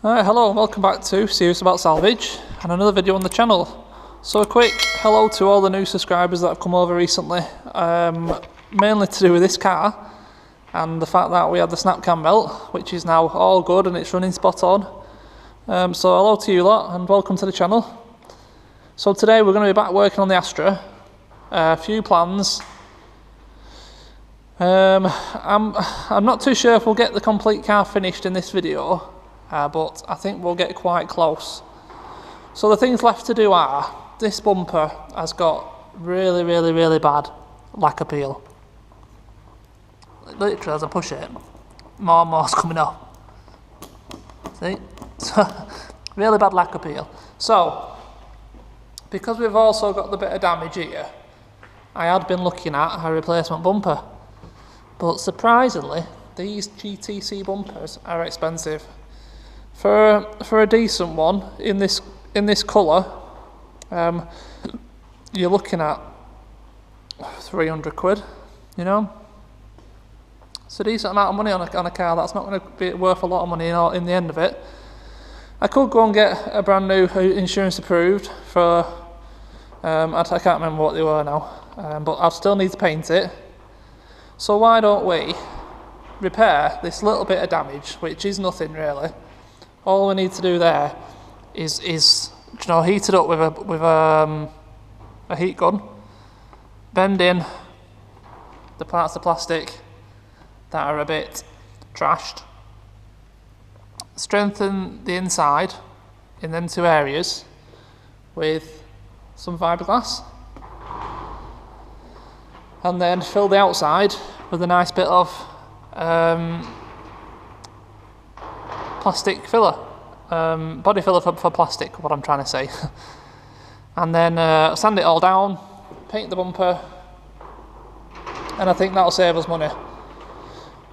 Alright, hello and welcome back to Serious About Salvage and another video on the channel. So a quick hello to all the new subscribers that have come over recently, mainly to do with this car and the fact that we had the snap cam belt, which is now all good and it's running spot on. So hello to you lot and welcome to the channel. So today we're going to be back working on the Astra. A few plans. I'm not too sure if we'll get the complete car finished in this video. But I think we'll get quite close. So the things left to do are, this bumper has got really bad lack appeal. Literally as I push it, more and more's coming off. See? Really bad lack appeal. So, because we've also got the bit of damage here, I had been looking at a replacement bumper. But surprisingly, these GTC bumpers are expensive. For a decent one in this colour, you're looking at 300 quid. You know, it's a decent amount of money on a car. That's not going to be worth a lot of money in the end of it. I could go and get a brand new insurance approved for I can't remember what they were now, but I'll still need to paint it. So why don't we repair this little bit of damage, which is nothing really. All we need to do there is you know, heat it up with a heat gun, bend in the parts of plastic that are a bit trashed, strengthen the inside in them two areas with some fiberglass, and then fill the outside with a nice bit of plastic filler, body filler for plastic, what I'm trying to say. And then sand it all down, paint the bumper, and I think that'll save us money.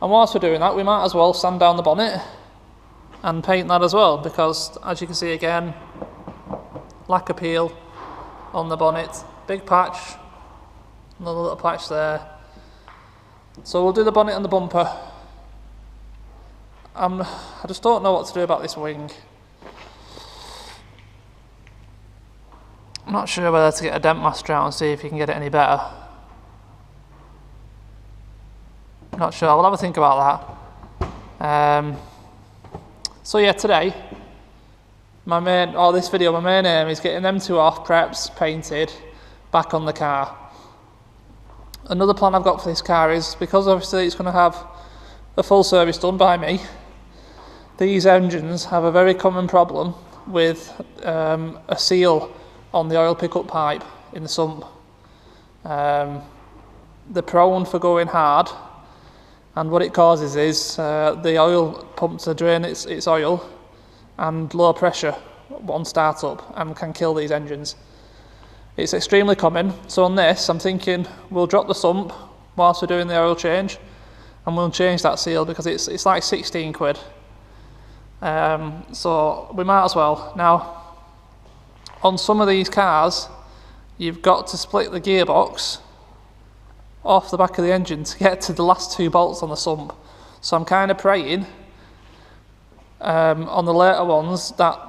And whilst we're doing that, we might as well sand down the bonnet and paint that as well, because as you can see again, lack appeal on the bonnet, big patch, another little patch there. So we'll do the bonnet and the bumper. I just don't know what to do about this wing. I'm not sure whether to get a dent master out and see if you can get it any better. Not sure, we'll have a think about that. So yeah, today, my main aim is getting them two off, preps, painted, back on the car. Another plan I've got for this car is, because obviously it's going to have a full service done by me, these engines have a very common problem with a seal on the oil pickup pipe in the sump. They're prone for going hard, and what it causes is the oil pump to drain its oil and low pressure on startup and can kill these engines. It's extremely common, so on this I'm thinking we'll drop the sump whilst we're doing the oil change and we'll change that seal, because it's like 16 quid. So we might as well. Now, on some of these cars, you've got to split the gearbox off the back of the engine to get to the last two bolts on the sump. So I'm kind of praying on the later ones that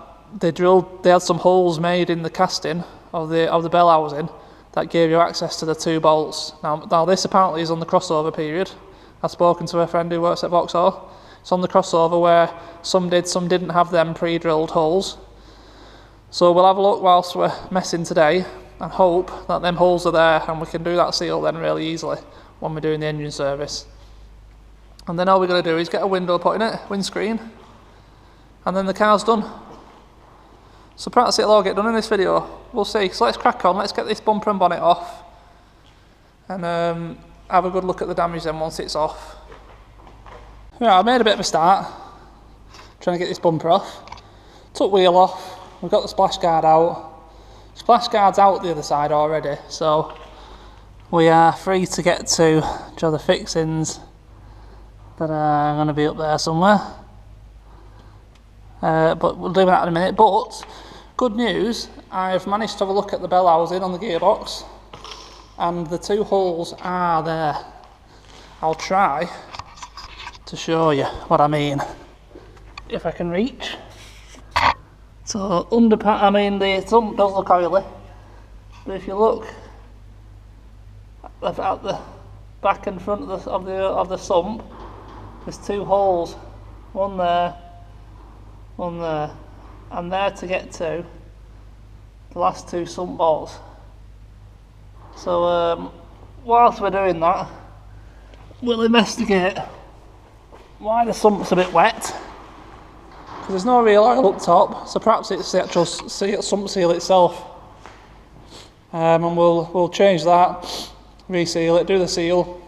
they had some holes made in the casting of the bell housing that gave you access to the two bolts. Now this apparently is on the crossover period. I've spoken to a friend who works at Vauxhall. It's on the crossover where some did, some didn't have them pre-drilled holes. So we'll have a look whilst we're messing today and hope that them holes are there and we can do that seal then really easily when we're doing the engine service. And then all we're going to do is get a window put in it, windscreen, and then the car's done. So perhaps it'll all get done in this video. We'll see. So let's crack on, let's get this bumper and bonnet off and have a good look at the damage then once it's off. Right, I made a bit of a start trying to get this bumper off. Took wheel off, we've got the splash guard out. Splash guard's out the other side already, so we are free to get to the fixings that are going to be up there somewhere. But we'll do that in a minute. But good news, I've managed to have a look at the bell housing on the gearbox and the two holes are there. I'll try to show you what I mean if I can reach. So I mean the sump does look oily, but if you look at the back and front of the sump, there's two holes, one there, and there to get to the last two sump bolts. So whilst we're doing that, we'll investigate why the sump's a bit wet, because there's no real oil up top, so perhaps it's the actual sump seal itself. And we'll change that, reseal it, do the seal,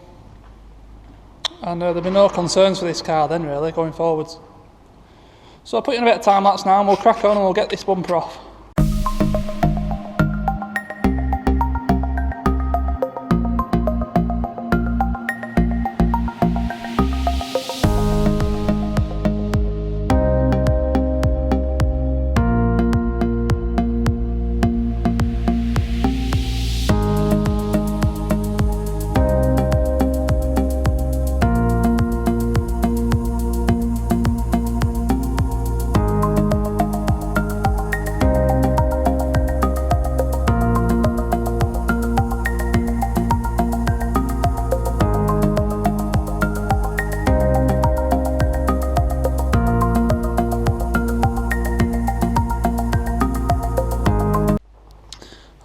and there'll be no concerns for this car then really going forwards. So I'll put in a bit of time lapse now and we'll crack on and we'll get this bumper off.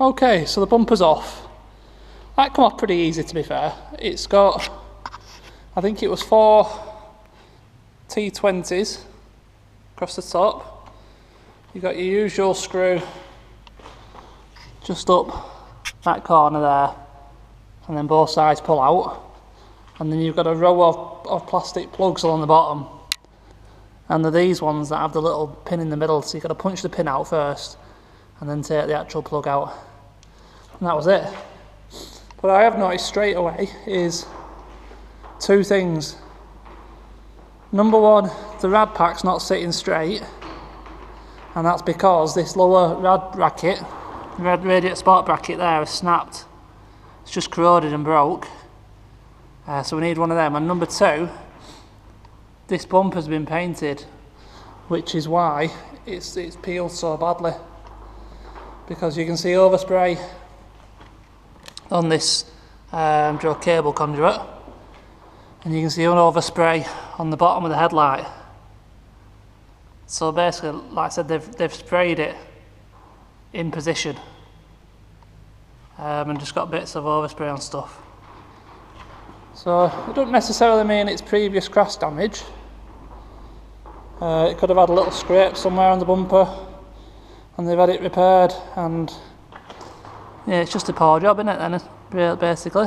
Okay, so the bumper's off. That come off pretty easy to be fair. It's got, I think it was 4 T20s across the top. You've got your usual screw just up that corner there, and then both sides pull out. And then you've got a row of plastic plugs along the bottom. And they're these ones that have the little pin in the middle, so you've got to punch the pin out first and then take the actual plug out. And that was it. What I have noticed straight away is two things. Number one, the rad pack's not sitting straight, and that's because this lower rad radiator support bracket there is snapped. It's just corroded and broke. So we need one of them. And number two, this bumper's been painted, which is why it's peeled so badly. Because you can see overspray on this dual cable conduit, and you can see an overspray on the bottom of the headlight. So basically, like I said, they've sprayed it in position, and just got bits of overspray on stuff. So it doesn't necessarily mean it's previous crash damage. It could have had a little scrape somewhere on the bumper and they've had it repaired, and yeah, it's just a poor job, isn't it then, basically.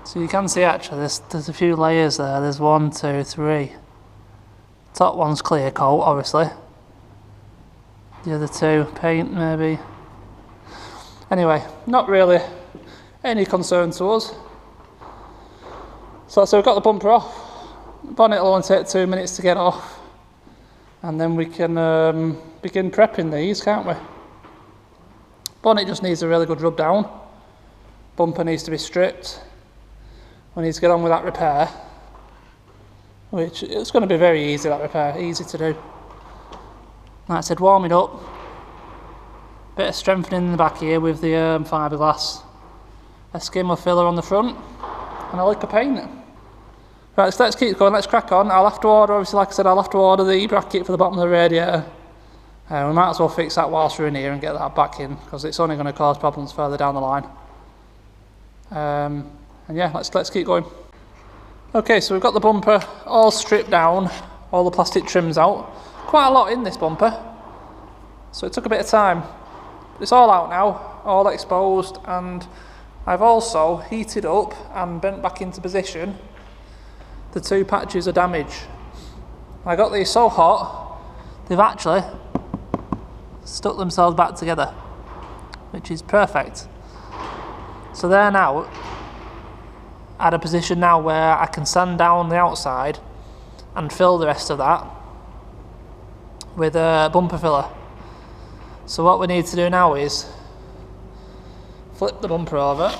So you can see actually there's a few layers there. There's 1, 2, 3. Top one's clear coat, obviously. The other two paint maybe. Anyway, not really any concern to us. So we've got the bumper off. Bonnet will only take 2 minutes to get off, and then we can begin prepping these, can't we? Bonnet just needs a really good rub down. Bumper needs to be stripped. We need to get on with that repair, which it's going to be very easy, that repair, easy to do. Like I said, warm it up. Bit of strengthening in the back here with the fiberglass. A skim of filler on the front, and a lick of paint. Right, so let's keep going, let's crack on. I'll have to order, obviously like I said, I'll have to order the bracket for the bottom of the radiator. We might as well fix that whilst we're in here and get that back in, because it's only going to cause problems further down the line. And yeah, let's keep going. Okay, so we've got the bumper all stripped down, all the plastic trims out. Quite a lot in this bumper, so it took a bit of time. It's all out now, all exposed, and I've also heated up and bent back into position the 2 patches of damage. I got these so hot, they've actually stuck themselves back together, which is perfect. So they're now at a position now where I can sand down the outside and fill the rest of that with a bumper filler. So what we need to do now is flip the bumper over,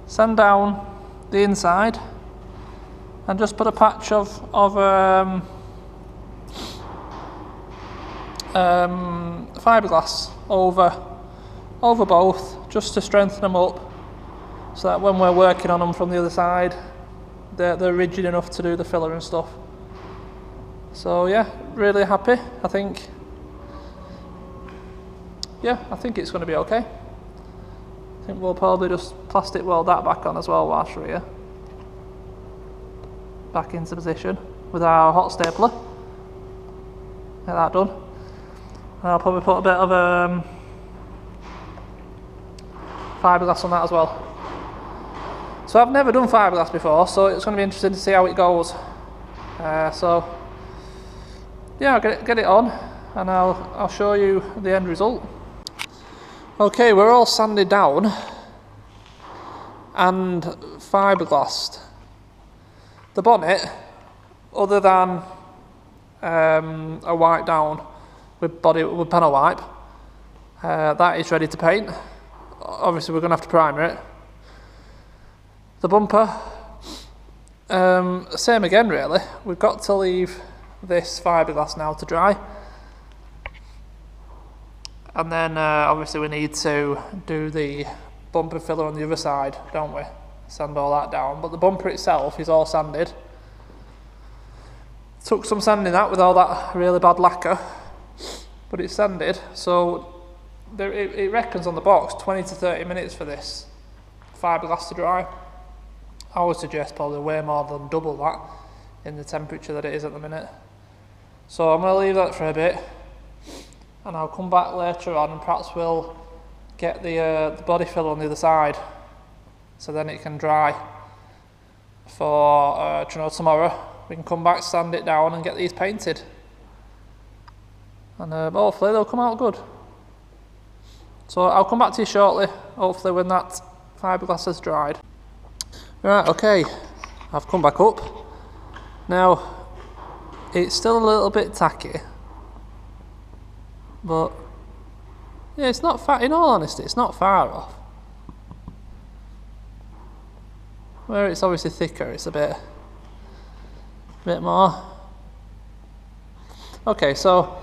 sand down the inside and just put a patch of fiberglass over both, just to strengthen them up, so that when we're working on them from the other side, they're rigid enough to do the filler and stuff. So yeah, really happy. I think it's going to be okay. I think we'll probably just plastic weld that back on as well whilst we're here. Back into position with our hot stapler. Get that done. And I'll probably put a bit of fiberglass on that as well. So I've never done fiberglass before, so it's going to be interesting to see how it goes. So yeah, I'll get it on, and I'll show you the end result. Okay, we're all sanded down and fiberglassed. The bonnet, other than a wipe down with panel wipe, that is ready to paint. Obviously we're going to have to primer it. The bumper, same again really. We've got to leave this fiberglass now to dry, and then obviously we need to do the bumper filler on the other side, don't we? Sand all that down, but the bumper itself is all sanded. Took some sanding that with all that really bad lacquer, but it's sanded, so it reckons on the box 20 to 30 minutes for this fiberglass to dry. I would suggest probably way more than double that in the temperature that it is at the minute. So I'm going to leave that for a bit, and I'll come back later on and perhaps we'll get the body filler on the other side, so then it can dry for tomorrow. We can come back, sand it down and get these painted, and hopefully they'll come out good. So I'll come back to you shortly, hopefully when that fiberglass has dried. Right, okay, I've come back up. Now, it's still a little bit tacky, but yeah, it's not far, in all honesty, it's not far off. Where it's obviously thicker, it's a bit more. Okay, so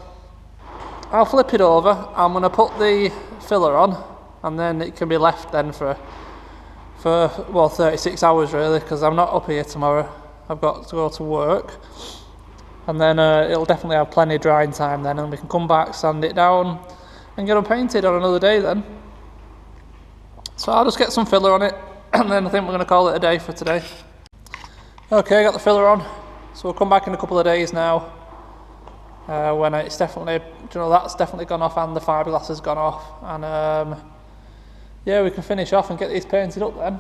I'll flip it over. I'm going to put the filler on, and then it can be left then for well 36 hours really, because I'm not up here tomorrow. I've got to go to work, and then it'll definitely have plenty of drying time then, and we can come back, sand it down and get them painted on another day then. So I'll just get some filler on it, and then I think we're going to call it a day for today. Okay, I got the filler on, so we'll come back in a couple of days now, when it's definitely, that's definitely gone off and the fiberglass has gone off, and yeah, we can finish off and get these painted up then.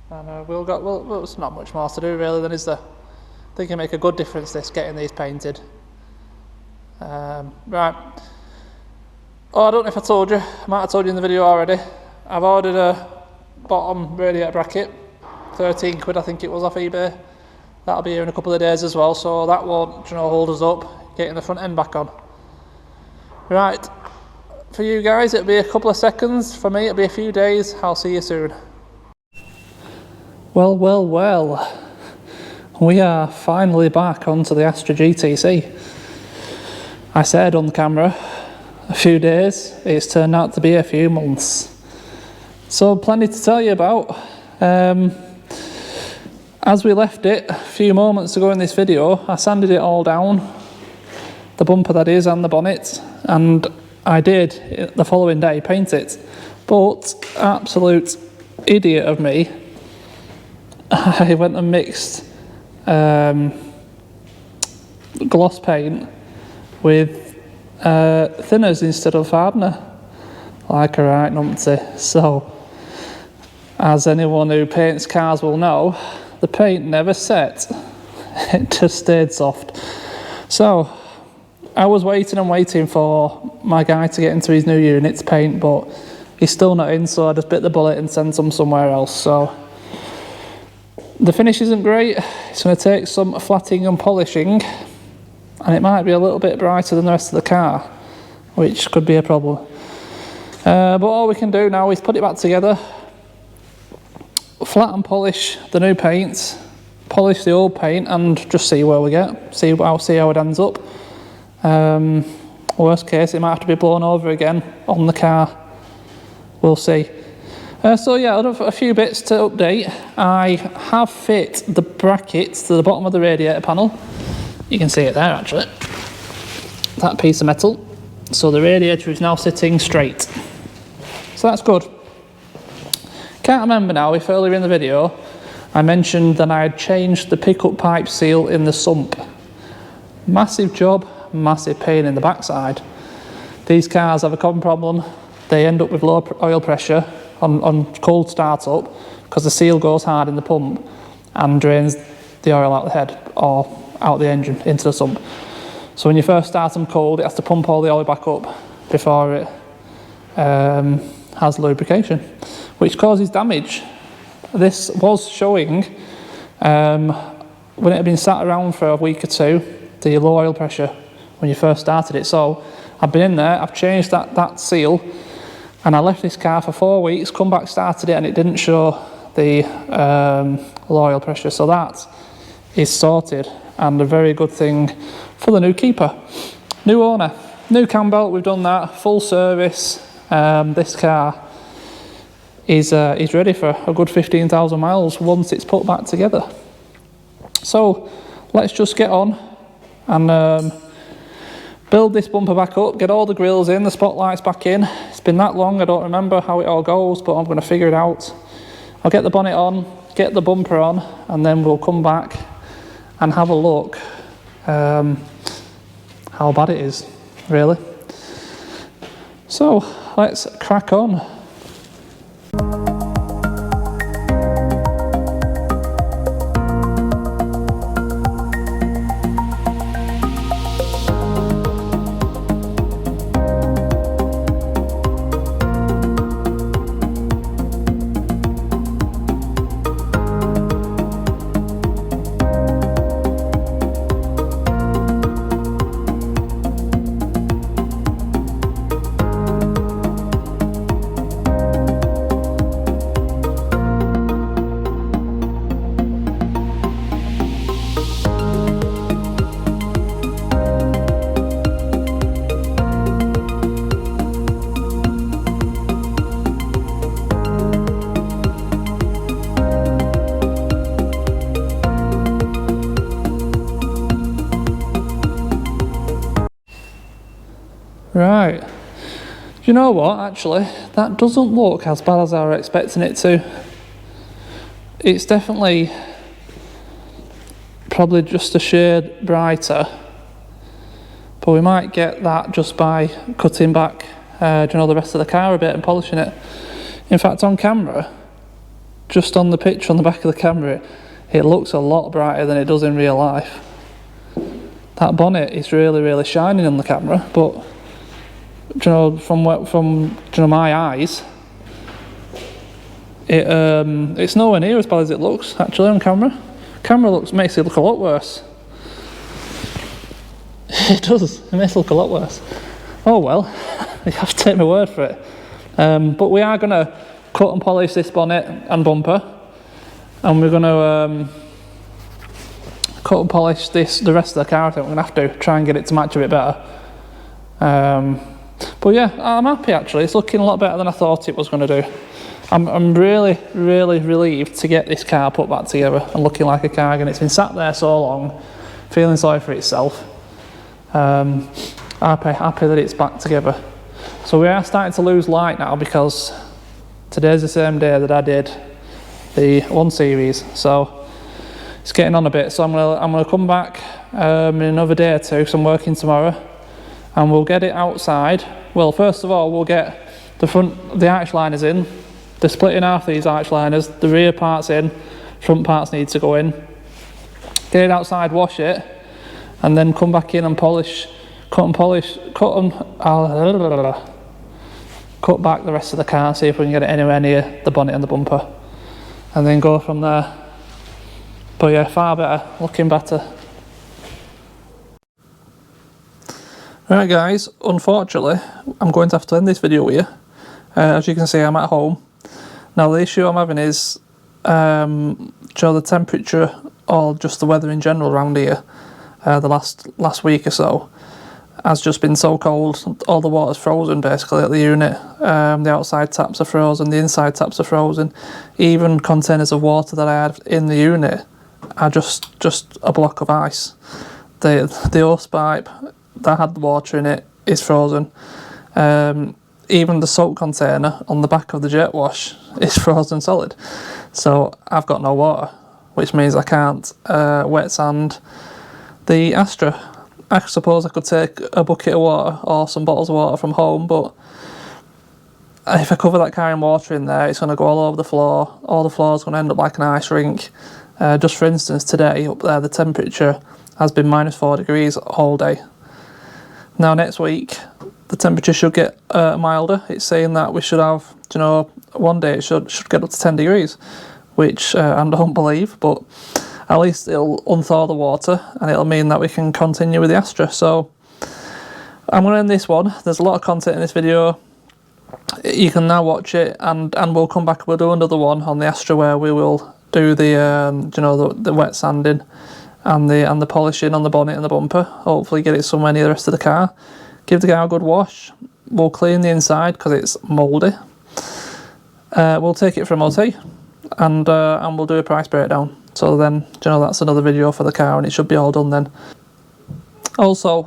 And well, it's not much more to do really then, is there? I think it'll make a good difference this, getting these painted. Right. Oh, I don't know if I told you, I might have told you in the video already. I've ordered a bottom radiator bracket, 13 quid I think it was off eBay. That'll be here in a couple of days as well, so that won't, hold us up getting the front end back on. Right. For you guys, it'll be a couple of seconds. For me, it'll be a few days. I'll see you soon. Well, we are finally back onto the Astra GTC. I said on the camera a few days, it's turned out to be a few months. So plenty to tell you about. As we left it a few moments ago in this video, I sanded it all down, the bumper that is, and the bonnet, and I did the following day paint it, but absolute idiot of me, I went and mixed gloss paint with thinners instead of hardener, like a right numpty. So, as anyone who paints cars will know, the paint never set, it just stayed soft. So, I was waiting for my guy to get into his new unit to paint, but he's still not in, so I just bit the bullet and sent him somewhere else. So the finish isn't great. It's going to take some flatting and polishing, and it might be a little bit brighter than the rest of the car, which could be a problem. But all we can do now is put it back together, flat and polish the new paint, polish the old paint, and just see where we get. See how it ends up. Worst case, it might have to be blown over again on the car. We'll see. So yeah, a few bits to update. I have fit the brackets to the bottom of the radiator panel. You can see it there actually. That piece of metal. So the radiator is now sitting straight. So that's good. Can't remember now if earlier in the video I mentioned that I had changed the pickup pipe seal in the sump. Massive job, massive pain in the backside. These cars have a common problem. They end up with low oil pressure on cold start up because the seal goes hard in the pump and drains the oil out the head or out the engine into the sump. So when you first start them cold, it has to pump all the oil back up before it has lubrication, which causes damage. This was showing when it had been sat around for a week or two, the low oil pressure when you first started it. So I've been in there, I've changed that seal, and I left this car for 4 weeks, come back, started it, and it didn't show the low oil pressure. So that is sorted, and a very good thing for the new keeper. New owner, new cam belt, we've done that, full service. This car is ready for a good 15,000 miles once it's put back together. So let's just get on and build this bumper back up, get all the grills in, the spotlights back in. It's been that long, I don't remember how it all goes, but I'm going to figure it out. I'll get the bonnet on, get the bumper on, and then we'll come back and have a look how bad it is, really. So let's crack on. Right, do you know what, actually, that doesn't look as bad as I was expecting it to. It's definitely probably just a shade brighter, but we might get that just by cutting back the rest of the car a bit and polishing it. In fact, on camera, just on the picture on the back of the camera, it looks a lot brighter than it does in real life. That bonnet is really, really shining on the camera, but from my eyes, it's nowhere near as bad as it looks actually on camera. Camera makes it look a lot worse. It does. It makes it look a lot worse. Oh well, you have to take my word for it. But we are going to cut and polish this bonnet and bumper, and we're going to cut and polish the rest of the car. I think we're going to have to try and get it to match a bit better. But yeah, I'm happy actually. It's looking a lot better than I thought it was going to do. I'm really, really relieved to get this car put back together and looking like a car again. It's been sat there so long, feeling sorry for itself. Happy that it's back together. So we are starting to lose light now because today's the same day that I did the 1 Series. So it's getting on a bit. So I'm gonna come back in another day or two, so I'm working tomorrow, and we'll get it outside. Well, first of all, we'll get the arch liners in. They're split in half, these arch liners. The rear part's in, front parts need to go in. Get it outside, wash it, and then come back in and cut back the rest of the car, see if we can get it anywhere near the bonnet and the bumper, and then go from there. But yeah, far better, looking better. Right guys, unfortunately, I'm going to have to end this video here. As you can see, I'm at home. Now the issue I'm having is, the temperature or just the weather in general around here, the last week or so, has just been so cold. All the water's frozen basically at the unit. The outside taps are frozen, the inside taps are frozen. Even containers of water that I had in the unit are just a block of ice. The hose pipe that had the water in it is frozen. Even the soap container on the back of the jet wash is frozen solid. So I've got no water, which means I can't wet sand the Astra. I suppose I could take a bucket of water or some bottles of water from home, but if I cover that car in water in there, it's going to go all over the floor. All the floor's going to end up like an ice rink. Just for instance, today up there the temperature has been -4 degrees all day. Now next week the temperature should get milder. It's saying that we should have, one day it should get up to 10 degrees, which I don't believe, but at least it'll unthaw the water and it'll mean that we can continue with the Astra. So I'm going to end this one. There's a lot of content in this video. You can now watch it, and we'll come back. We'll do another one on the Astra where we will do the wet sanding and the polishing on the bonnet and the bumper. Hopefully get it somewhere near the rest of the car. Give the car a good wash. We'll clean the inside because it's mouldy. We'll take it for MOT and we'll do a price breakdown. So then, that's another video for the car and it should be all done then. Also,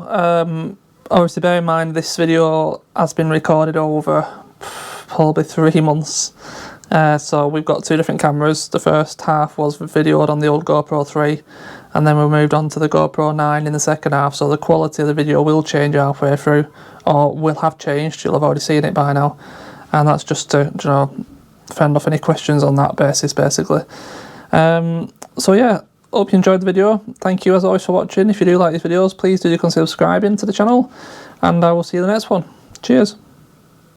obviously bear in mind this video has been recorded over probably 3 months. So we've got 2 different cameras. The first half was videoed on the old GoPro 3 and then we moved on to the GoPro 9 in the second half. So the quality of the video will change halfway through, or will have changed. You'll have already seen it by now. And that's just to, fend off any questions on that basis basically. So yeah, hope you enjoyed the video. Thank you as always for watching. If you do like these videos, please do consider subscribing to the channel, and I will see you in the next one. Cheers.